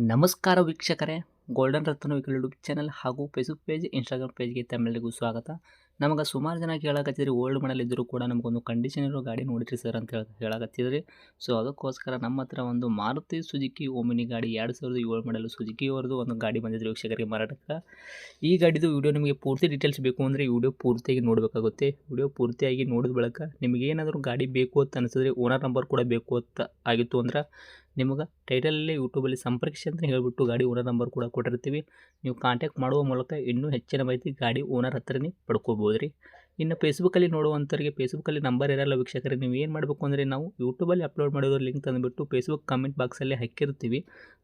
ನಮಸ್ಕಾರ ವೀಕ್ಷಕರೇ, ಗೋಲ್ಡನ್ ರತ್ನ vehicle YouTube channel ಹಾಗೂ ಫೇಸ್ಬುಕ್ ಪೇಜ್, ಇನ್ಸ್ಟಾಗ್ರಾಮ್ ಪೇಜ್ಗೆ ತಮ್ಮೆಲ್ಲರಿಗೂ ಸ್ವಾಗತ. ನಮಗೆ ಸುಮಾರು ಜನ ಕೇಳಕತ್ತಿದ್ರಿ, ಓಲ್ಡ್ ಮಾಡಲ್ ಇದ್ದರೂ ಕೂಡ ನಮಗೊಂದು ಕಂಡೀಷನ್ ಇರೋ ಗಾಡಿ ನೋಡಿರಿ ಸರ್ ಅಂತ ಹೇಳಕತ್ತಿದ್ರಿ. ಸೊ ಅದಕ್ಕೋಸ್ಕರ ನಮ್ಮ ಹತ್ರ ಒಂದು ಮಾರುತಿ ಸುಜುಕಿ ಓಮಿನಿ ಗಾಡಿ 2007 ಮಾಡಲು ಸುಜುಕಿ ಅವ್ರದ್ದು ಒಂದು ಗಾಡಿ ಬಂದಿದ್ರು ವೀಕ್ಷಕರಿಗೆ ಮಾರಾಟಕ್ಕೆ. ಈ ಗಾಡಿದು ವಿಡಿಯೋ ನಿಮಗೆ ಪೂರ್ತಿ ಡೀಟೇಲ್ಸ್ ಬೇಕು ಅಂದರೆ ಈ ವಿಡಿಯೋ ಪೂರ್ತಿಯಾಗಿ ನೋಡಬೇಕಾಗುತ್ತೆ. ವಿಡಿಯೋ ಪೂರ್ತಿಯಾಗಿ ನೋಡಿದ ಬಳಿಕ ನಿಮಗೆ ಏನಾದರೂ ಗಾಡಿ ಬೇಕು ಅಂತ ಅನಿಸಿದ್ರೆ, ಓನರ್ ನಂಬರ್ ಕೂಡ ಬೇಕು ಅಂತ ಆಗಿತ್ತು ಅಂದ್ರೆ ನಿಮಗೆ ಟೈಟಲಲ್ಲಿ ಯೂಟ್ಯೂಬಲ್ಲಿ ಸಂಪರ್ಕಿಸಿ ಅಂತ ಹೇಳಿಬಿಟ್ಟು ಗಾಡಿ ಓನರ್ ನಂಬರ್ ಕೂಡ ಕೊಟ್ಟಿರ್ತೀವಿ. ನೀವು ಕಾಂಟ್ಯಾಕ್ಟ್ ಮಾಡುವ ಮೂಲಕ ಇನ್ನೂ ಹೆಚ್ಚಿನ ಮಾಹಿತಿ ಗಾಡಿ ಓನರ್ ಹತ್ರನೇ ಪಡ್ಕೋಬೋದು ರೀ. ಇನ್ನು ಫೇಸ್ಬುಕ್ಕಲ್ಲಿ ನೋಡುವಂಥವ್ರಿಗೆ ಫೇಸ್ಬುಕ್ಕಲ್ಲಿ ನಂಬರ್ ಇರಲ್ಲ ವೀಕ್ಷಕರೇ. ನೀವು ಏನು ಮಾಡಬೇಕು ಅಂದರೆ, ನಾವು ಯೂಟ್ಯೂಬಲ್ಲಿ ಅಪ್ಲೋಡ್ ಮಾಡಿರೋ ಲಿಂಕ್ ತಂದುಬಿಟ್ಟು ಫೇಸ್ಬುಕ್ ಕಮೆಂಟ್ ಬಾಕ್ಸಲ್ಲಿ ಹಾಕಿರ್ತೀವಿ.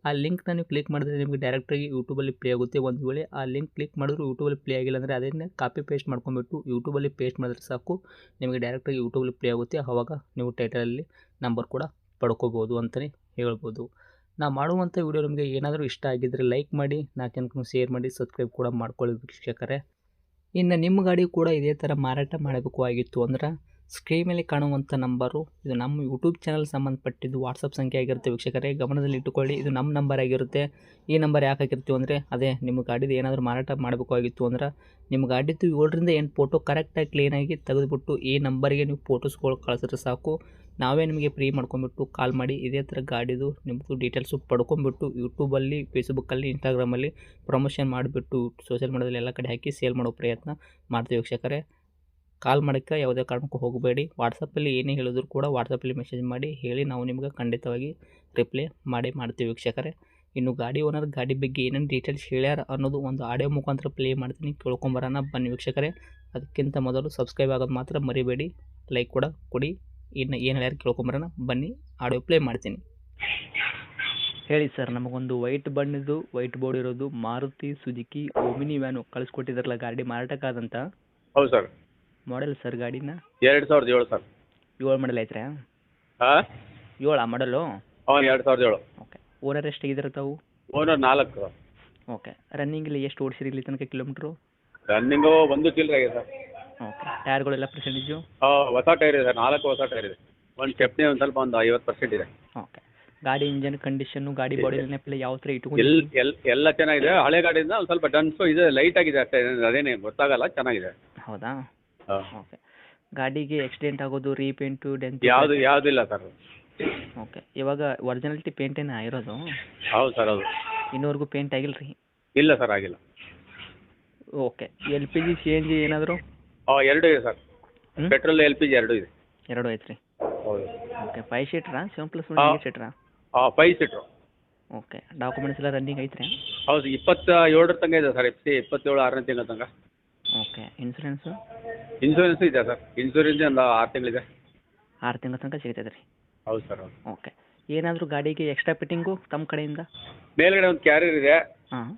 ಆ ಲಿಂಕ್ನ ನೀವು ಕ್ಲಿಕ್ ಮಾಡಿದ್ರೆ ನಿಮಗೆ ಡೈರೆಕ್ಟಾಗಿ ಯೂಟ್ಯೂಬಲ್ಲಿ ಪ್ಲೇ ಆಗುತ್ತೆ. ಒಂದು ವೇಳೆ ಆ ಲಿಂಕ್ ಕ್ಲಿಕ್ ಮಾಡಿದ್ರು ಯೂಟ್ಯೂಬಲ್ಲಿ ಪ್ಲೇ ಆಗಿಲ್ಲ ಅಂದರೆ ಅದನ್ನೇ ಕಾಪಿ ಪೇಸ್ಟ್ ಮಾಡ್ಕೊಂಡ್ಬಿಟ್ಟು ಯೂಟ್ಯೂಬಲ್ಲಿ ಪೇಸ್ಟ್ ಮಾಡಿದ್ರೆ ಸಾಕು, ನಿಮಗೆ ಡೈರೆಕ್ಟಾಗಿ ಯೂಟ್ಯೂಬಲ್ಲಿ ಪ್ಲೇ ಆಗುತ್ತೆ. ಆವಾಗ ನೀವು ಟೈಟಲಲ್ಲಿ ನಂಬರ್ ಕೂಡ ಪಡ್ಕೋಬೋದು ಅಂತಲೇ ಹೇಳ್ಬೋದು. ನಾವು ಮಾಡುವಂಥ ವಿಡಿಯೋ ನಿಮಗೆ ಏನಾದರೂ ಇಷ್ಟ ಆಗಿದ್ದರೆ ಲೈಕ್ ಮಾಡಿ, 4 ಜನಕ್ಕೂ ಶೇರ್ ಮಾಡಿ, ಸಬ್ಸ್ಕ್ರೈಬ್ ಕೂಡ ಮಾಡ್ಕೊಳ್ಳಿ ವೀಕ್ಷಕರೇ. ಇನ್ನು ನಿಮ್ಮ ಗಾಡಿ ಕೂಡ ಇದೇ ಥರ ಮಾರಾಟ ಮಾಡಬೇಕು ಆಗಿತ್ತು ಅಂದ್ರೆ ಸ್ಕ್ರೀನ್ ಮೇಲೆ ಕಾಣುವಂಥ ನಂಬರು, ಇದು ನಮ್ಮ ಯೂಟ್ಯೂಬ್ ಚಾನಲ್ ಸಂಬಂಧಪಟ್ಟಿದ್ದು ವಾಟ್ಸಪ್ ಸಂಖ್ಯೆ ಆಗಿರುತ್ತೆ ವೀಕ್ಷಕರೇ. ಗಮನದಲ್ಲಿ ಇಟ್ಟುಕೊಳ್ಳಿ, ಇದು ನಮ್ಮ ನಂಬರ್ ಆಗಿರುತ್ತೆ. ಈ ನಂಬರ್ ಯಾಕೆ ಹಾಕಿರ್ತೀವಿ ಅಂದರೆ, ಅದೇ ನಿಮ್ಮ ಗಾಡಿದು ಏನಾದರೂ ಮಾರಾಟ ಮಾಡಬೇಕು ಆಗಿತ್ತು ಅಂದ್ರೆ ನಿಮ್ಮ ಗಾಡಿದು 7 ರಿಂದ 8 ಫೋಟೋ ಕರೆಕ್ಟಾಗಿ ಕ್ಲೀನಾಗಿ ತೆಗೆದುಬಿಟ್ಟು ಈ ನಂಬರಿಗೆ ನೀವು ಫೋಟೋಸ್ಗಳು ಕಳಿಸಿದ್ರೆ ಸಾಕು, ನಾವೇ ನಿಮಗೆ ಫ್ರೀ ಮಾಡ್ಕೊಂಬಿಟ್ಟು ಕಾಲ್ ಮಾಡಿ ಇದೇ ಥರ ಗಾಡಿದು ನಿಮ್ಮದು ಡೀಟೇಲ್ಸು ಪಡ್ಕೊಂಬಿಟ್ಟು ಯೂಟ್ಯೂಬಲ್ಲಿ, ಫೇಸ್ಬುಕ್ಕಲ್ಲಿ, ಇನ್ಸ್ಟಾಗ್ರಾಮಲ್ಲಿ ಪ್ರಮೋಷನ್ ಮಾಡಿಬಿಟ್ಟು ಸೋಷಿಯಲ್ ಮೀಡಿಯಾದಲ್ಲಿ ಎಲ್ಲ ಕಡೆ ಹಾಕಿ ಸೇಲ್ ಮಾಡೋ ಪ್ರಯತ್ನ ಮಾಡ್ತೀವಿ ವೀಕ್ಷಕರೇ. ಕಾಲ್ ಮಾಡೋಕ್ಕೆ ಯಾವುದೇ ಕಾರಣಕ್ಕೂ ಹೋಗಬೇಡಿ. ವಾಟ್ಸಪ್ಪಲ್ಲಿ ಏನೇ ಹೇಳಿದ್ರು ಕೂಡ ವಾಟ್ಸಪ್ಪಲ್ಲಿ ಮೆಸೇಜ್ ಮಾಡಿ ಹೇಳಿ, ನಾವು ನಿಮಗೆ ಖಂಡಿತವಾಗಿ ರಿಪ್ಲೈ ಮಾಡ್ತೀವಿ ವೀಕ್ಷಕರೇ. ಇನ್ನು ಗಾಡಿ ಓನರ್ ಗಾಡಿ ಬಗ್ಗೆ ಏನೇನು ಡೀಟೇಲ್ಸ್ ಹೇಳ್ಯಾರ ಅನ್ನೋದು ಒಂದು ಆಡಿಯೋ ಮುಖಾಂತರ ಪ್ಲೇ ಮಾಡ್ತೀನಿ, ಕೇಳ್ಕೊಂಬರೋಣ ಬನ್ನಿ ವೀಕ್ಷಕರೇ. ಅದಕ್ಕಿಂತ ಮೊದಲು ಸಬ್ಸ್ಕ್ರೈಬ್ ಆಗೋದು ಮಾತ್ರ ಮರಿಬೇಡಿ, ಲೈಕ್ ಕೂಡ ಕೊಡಿ. ಇನ್ನು ಏನು ಹೇಳ್ಯಾರ ಕೇಳ್ಕೊಂಬರೋಣ ಬನ್ನಿ, ಆಡಿಯೋ ಪ್ಲೇ ಮಾಡ್ತೀನಿ. ಹೇಳಿ ಸರ್, ನಮಗೊಂದು ವೈಟ್ ಬೋರ್ಡ್ ಇರೋದು ಮಾರುತಿ ಸುಜುಕಿ ಓಮಿನಿ ವ್ಯಾನು ಕಳಿಸ್ಕೊಟ್ಟಿದ್ರಲ್ಲ ಗಾಡಿ ಮಾರಾಟಕ್ಕಾದಂತ. ಹೌದು ಸರ್. ಮಾಡೆಲ್ ಸರ್ ಗಾಡಿನ 2007 ಸರ್. 7 ಮಾಡಲ್ ಐತ್ರಾ? ಹಾಂ 7 ಮಾಡಲು? ಹಾಂ 2007. ಓಕೆ. ಓನರ್ ಎಷ್ಟಾಗಿದ್ದಾರೆ ತಾವು? ಓನರ್ 4. ಓಕೆ. ರನ್ನಿಂಗಲ್ಲಿ ಎಷ್ಟು ಓಡಿಸಿರಿ ಇಲ್ಲಿ ತನಕ ಕಿಲೋಮೀಟ್ರು? ರನ್ನಿಂಗು 1 ಚಿಲ್ಲರೆ ಆಗಿದೆ ಸರ್. ಓಕೆ. ಟೈರ್ಗಳೆಲ್ಲ ಪರ್ಸೆಂಟೇಜು? ಹೊಸ ಟೈರ್ ಇದೆ ಸರ್, 4 ಹೊಸ ಟೈರ್ ಇದೆ. ಒಂದು ಸ್ಟೆಪ್ನಿ ಒಂದು ಸ್ವಲ್ಪ ಒಂದು 50% ಇದೆ. ಓಕೆ. ಗಾಡಿ ಇಂಜನ್ ಕಂಡೀಷನ್ನು, ಗಾಡಿ ಬಾಡಿ ನೆನಪಿಲ್ಲ ಯಾವ ಥರ ಇಟ್ಕೊಂಡು? ಎಲ್ಲ ಚೆನ್ನಾಗಿದೆ. ಹಳೆ ಗಾಡಿಯಿಂದ ಒಂದು ಸ್ವಲ್ಪ ಡನ್ಸು ಇದೆ, ಲೈಟ್ ಆಗಿದೆ ಅಷ್ಟೇ, ಅದೇನೇ ಗೊತ್ತಾಗಲ್ಲ, ಚೆನ್ನಾಗಿದೆ. ಹೌದಾ? ಹಾಂ. ಓಕೆ. ಗಾಡಿಗೆ ಆಕ್ಸಿಡೆಂಟ್ ಆಗೋದು, ರೀಪೇಂಟು, ಡೆಂತ್ ಯಾವುದಿಲ್ಲ ಸರ್. ಓಕೆ. ಇವಾಗ ಒರಿಜಿನಾಲಿಟಿ ಪೇಂಟೇನೇ ಇರೋದು? ಹೌದು ಸರ್, ಹೌದು. ಇನ್ನೂವರೆಗೂ ಪೇಂಟ್ ಆಗಿಲ್ಲ ರೀ? ಇಲ್ಲ ಸರ್, ಆಗಿಲ್ಲ. ಓಕೆ. LPG CNG ಏನಾದರೂ? ಎರಡು ಇದೆ ಸರ್. ಪೆಟ್ರೋಲ್ LPG ಎರಡೂ ಇದೆ. ಎರಡು ಐತೆ ರೀ? ಹೌದು. ಓಕೆ. 5 ಸೀಟ್ರಾ 7+1 8 ಸೀಟ್ರಾ? 5 ಸೀಟ್ರು. ಓಕೆ. ಡಾಕ್ಯುಮೆಂಟ್ಸ್ ಎಲ್ಲ ರನ್ನಿಂಗ್ ಐತ್ರಿ? ಹೌದು, 27 ತನಕ ಇದೆ ಸರ್. FC 27 6ನೇ ತಿಂಗಳ ತನಕ. ಓಕೆ. ಇನ್ಸೂರೆನ್ಸು? ಇನ್ಸೂರೆನ್ಸ್ ಇದೆ ಸರ್. ಇನ್ಸೂರೆನ್ಸ್ ಒಂದು 6 ತಿಂಗಳಿದೆ. 6 ತಿಂಗಳ ತನಕ ಸಿಗ್ತದೆ ರೀ? ಹೌದು ಸರ್, ಹೌದು. ಓಕೆ. ಏನಾದರೂ ಗಾಡಿಗೆ ಎಕ್ಸ್ಟ್ರಾ ಫಿಟ್ಟಿಂಗು ತಮ್ಮ ಕಡೆಯಿಂದ? ಮೇಲ್ಗಡೆ ಒಂದು ಕ್ಯಾರಿಯರ್ ಇದೆ. ಹಾಂ.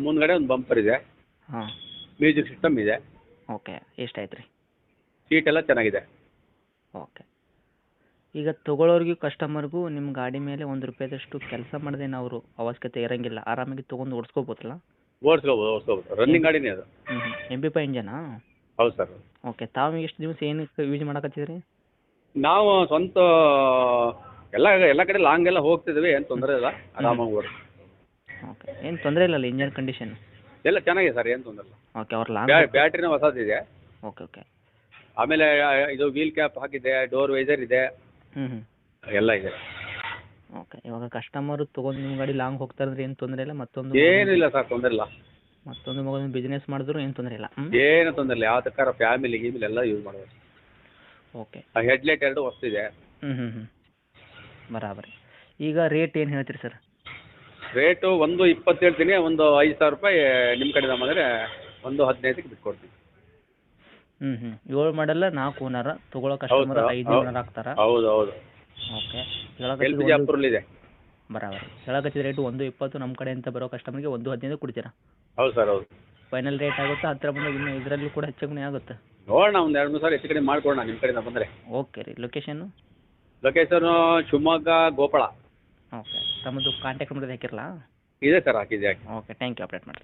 ಮುಂದ್ಗಡೆ ಒಂದು ಬಂಪರ್ ಇದೆ. ಹಾಂ. ಮ್ಯೂಸಿಕ್ ಸಿಸ್ಟಮ್ ಇದೆ. ಓಕೆ. ಎಷ್ಟಾಯ್ತು ರೀ? ಸೀಟ್ ಎಲ್ಲ ಚೆನ್ನಾಗಿದೆ. ಓಕೆ. ಈಗ ತೊಗೊಳೋರಿಗೂ ಕಸ್ಟಮರ್ಗೂ ನಿಮ್ಮ ಗಾಡಿ ಮೇಲೆ ₹1 ಕೆಲಸ ಮಾಡೋದೇನು ಅವರು ಅವಶ್ಯಕತೆ ಇರೋಂಗಿಲ್ಲ, ಆರಾಮಾಗಿ ತೊಗೊಂಡು ಓಡಿಸ್ಕೋಬೋದಲ್ಲ? ಓಡಿಸ್ಕೋಬೋದು. ರನ್ನಿಂಗ್ ಗಾಡಿನೇ ಅದು. MP5 ಇಂಜನಾ? ಹೌದು ಸರ್. ಓಕೆ. ತಾವು ಎಷ್ಟು ದಿವಸ ಏನಕ್ಕೆ ಯೂಸ್ ಮಾಡಕತ್ತಿದ್ರಿ? ನಾವು ಸ್ವಂತ ಎಲ್ಲ ಕಡೆ ಲಾಂಗ್ ಎಲ್ಲ ಹೋಗ್ತಿದ್ವಿ, ಏನು ತೊಂದರೆ ಇಲ್ಲ, ಆರಾಮಾಗಿ ಓಡಿ. ಓಕೆ. ಏನು ತೊಂದರೆ ಇಲ್ಲಲ್ಲ ಇಂಜನ್ ಕಂಡೀಷನ್? ಎಲ್ಲ ಚೆನ್ನಾಗಿದೆ ಸರ್, ಏನು ತೊಂದರೆ ಇಲ್ಲ. ಓಕೆ. ಅವ್ರ ಲಾಂಗ್ ಬ್ಯಾಟ್ರಿನ ಹೊಸದಿದೆ. ಓಕೆ. ಓಕೆ. ಆಮೇಲೆ ಇದು ವೀಲ್ ಕ್ಯಾಪ್ ಹಾಕಿದೆ, ಡೋರ್ ವೈಸರ್ ಇದೆ, ಎಲ್ಲ ಇದೆ. ಓಕೆ. ಇವಾಗ ಕಸ್ಟಮರು ತೊಗೊಂಡು ನಿಮ್ಮ ಗಾಡಿ ಲಾಂಗ್ ಹೋಗ್ತಾರಂದ್ರೆ ಏನು ತೊಂದರೆ ಇಲ್ಲ? ಏನಿಲ್ಲ ಸರ್, ತೊಂದರೆ ಇಲ್ಲ. ಮತ್ತೊಂದು ಮಗದೊಂದು ಬಿಸ್ನೆಸ್ ಮಾಡಿದ್ರು ಏನು ತೊಂದರೆ ಇಲ್ಲ? ಏನು ತೊಂದರೆ ಇಲ್ಲ. ಯಾವ ತಕ್ಕ ಫ್ಯಾಮಿಲಿ ಎಲ್ಲ ಯೂಸ್ ಮಾಡ್ಬೋದು. ಓಕೆ. ಹೆಡ್ಲೈಟ್ 2 ಹೊಸ್ತಿದೆ. ಬರಾಬರಿ. ಈಗ ರೇಟ್ ಏನು ಹೇಳ್ತೀರಿ ಸರ್? ರೇಟು 1.20 ಹೇಳ್ತೀನಿ. ಒಂದು ₹5,000 ನಿಮ್ಮ ಕಡೆಯಿಂದ ಬಂದರೆ 1.15ಕ್ಕೆ ಬಿಟ್ಕೊಡ್ತೀನಿ. 7 ಮಾಡಲ್ಲ, 4 ಓನರ್ ತೊಗೊಳ್ಳೋ ಕಸ್ಟಮರ್ 5 ಓನರ್ ಆಗ್ತಾರ? ಹೌದು. ಓಕೆ. LPG ಅಪ್ರೂವಲ್ ಇದೆ. ಬರಾಬರಿ. ಹೇಳಕತ್ತಿದ ರೇಟು 1.20, ನಮ್ಮ ಕಡೆಯಿಂದ ಬರೋ ಕಸ್ಟಮರ್ಗೆ 1.15 ಕೊಡ್ತೀರಾ? ಹೌದು ಸರ್, ಹೌದು. ಫೈನಲ್ ರೇಟ್ ಆಗುತ್ತೆ ಹತ್ತಿರ ಬಂದಾಗ, ಇನ್ನು ಇದರಲ್ಲೂ ಕೂಡ ಹೆಚ್ಚು ಕಮ್ಮಿ ಆಗುತ್ತೆ? ನೋಡೋಣ, ಒಂದು 2-3 ಸಾವಿರ ಹೆಚ್ಚು ಕಡಿಮೆ ಮಾಡ್ಕೊಡೋಣ ನಿಮ್ಮ ಕಡೆಯಿಂದ ಬಂದರೆ. ಓಕೆ ರೀ. ಲೊಕೇಶನ್ನು? ಶಿವಮೊಗ್ಗ, ಗೋಪಾಳ. ಓಕೆ. ತಮ್ಮದು ಕಾಂಟ್ಯಾಕ್ಟ್ ನಂಬರ್ ಹಾಕಿರಲ್ಲ? ಇದೆ ಸರ್, ಹಾಕಿದೆ. ಓಕೆ. Thank you. ಅಪ್ಡೇಟ್ ಮಾಡಿ.